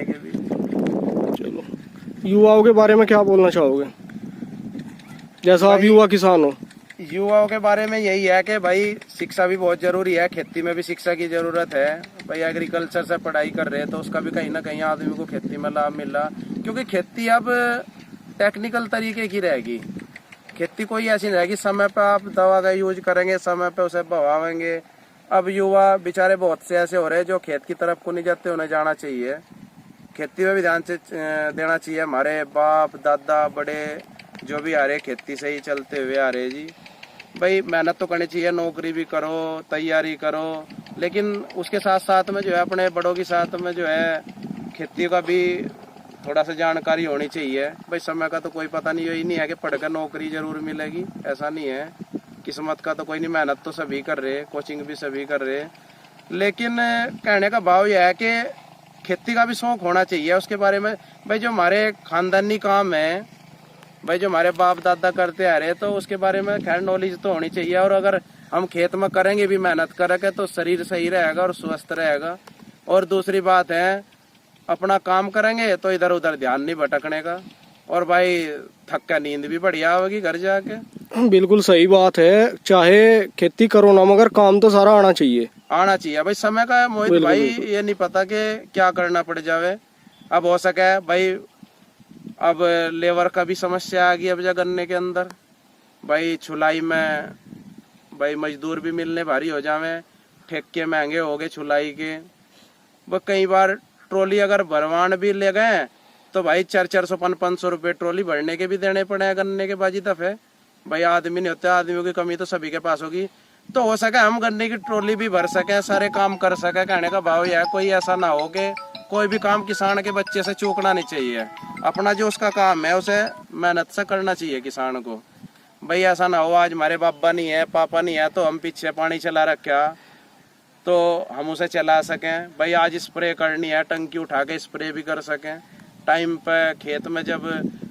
चलो, युवाओं के बारे में क्या बोलना चाहोगे, जैसा आप युवा किसान हो? युवाओं के बारे में यही है कि भाई शिक्षा भी बहुत जरूरी है, खेती में भी शिक्षा की जरूरत है। भाई एग्रीकल्चर से पढ़ाई कर रहे हैं तो उसका भी कहीं ना कहीं आदमी को खेती में लाभ मिल रहा, क्योंकि खेती अब टेक्निकल तरीके की रहेगी। खेती कोई ऐसी नहीं रहेगी समय पे आप दवा का यूज करेंगे, समय पे उसे बहावेंगे। अब युवा बेचारे बहुत से ऐसे हो रहे हैं जो खेत की तरफ को नहीं जाते, उन्हें जाना चाहिए, खेती में भी ध्यान से देना चाहिए। हमारे बाप दादा बड़े जो भी आ रहे खेती से ही चलते हुए आ रहे जी। भाई मेहनत तो करनी चाहिए, नौकरी भी करो, तैयारी करो, लेकिन उसके साथ साथ में जो है अपने बड़ों के साथ में जो है खेती का भी थोड़ा सा जानकारी होनी चाहिए। भाई समय का तो कोई पता नहीं, यही नहीं है कि पढ़कर नौकरी जरूर मिलेगी, ऐसा नहीं है। किस्मत का तो कोई नहीं, मेहनत तो सभी कर रहे, कोचिंग भी सभी कर रहे, लेकिन कहने का भाव यह है कि खेती का भी शौक होना चाहिए उसके बारे में। भाई जो हमारे खानदानी काम है, भाई जो हमारे बाप दादा करते आ रहे, तो उसके बारे में खैर नॉलेज तो होनी चाहिए। और अगर हम खेत में करेंगे भी, मेहनत करेंगे, तो शरीर सही रहेगा और स्वस्थ रहेगा। और दूसरी बात है, अपना काम करेंगे तो इधर उधर ध्यान नहीं भटकने का, और भाई थक का नींद भी बढ़िया होगी घर जाके। बिल्कुल सही बात है, चाहे खेती करो ना, मगर काम तो सारा आना चाहिए। आना चाहिए भाई, समय का मोहित भाई ये नहीं पता कि क्या करना पड़ जावे। अब हो सके भाई, अब लेबर का भी समस्या आ गई अब गन्ने के अंदर। भाई छुलाई में भाई मजदूर भी मिलने भारी हो जावे, ठेके महंगे हो गए छुलाई के। वो कई बार ट्रॉली अगर भरवान भी ले गए तो भाई 400 500 रुपये ट्रॉली भरने के भी देने पड़े गन्ने के बाजी दफे। भाई आदमी नहीं होते, आदमियों की कमी तो सभी के पास होगी। तो हो सके हम गन्ने की ट्रॉली भी भर सके, सारे काम कर सके। कहने का भाव यह है, कोई ऐसा ना हो कि कोई भी काम किसान के बच्चे से चूकना नहीं चाहिए। अपना जो उसका काम है उसे मेहनत से करना चाहिए किसान को। भाई ऐसा ना हो आज हमारे बाबा नहीं है, पापा नहीं है, तो हम पीछे पानी चला रखा तो हम उसे चला सकें। भाई आज स्प्रे करनी है, टंकी उठा के स्प्रे भी कर सकें टाइम पे। खेत में जब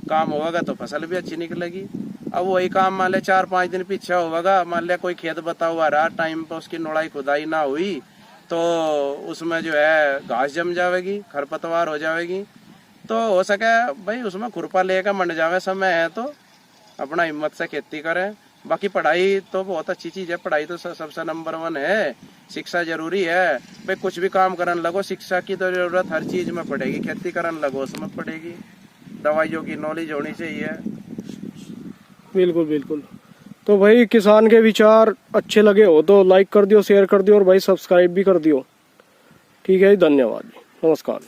काम होगा तो फसल भी अच्छी निकलेगी। अब वही काम मान ले 4-5 दिन पीछे होगा, मान लिया कोई खेत बता हुआ रहा, टाइम पे उसकी नोड़ाई खुदाई ना हुई तो उसमें जो है घास जम जाएगी, खरपतवार हो जाएगी। तो हो सके भाई उसमें खुरपा लेकर मंड जावे, समय है तो अपना हिम्मत से खेती करें। बाकी पढ़ाई तो बहुत अच्छी चीज़ है, पढ़ाई तो सबसे नंबर 1 है। शिक्षा जरूरी है भाई, कुछ भी काम करने लगो शिक्षा की तो जरूरत हर चीज़ में पड़ेगी। खेती करने लगो उसमें पड़ेगी, दवाइयों की नॉलेज होनी चाहिए। बिल्कुल बिल्कुल। तो भाई किसान के विचार अच्छे लगे हो तो लाइक कर दियो, शेयर कर दियो और भाई सब्सक्राइब भी कर दियो। ठीक है, धन्यवाद, नमस्कार।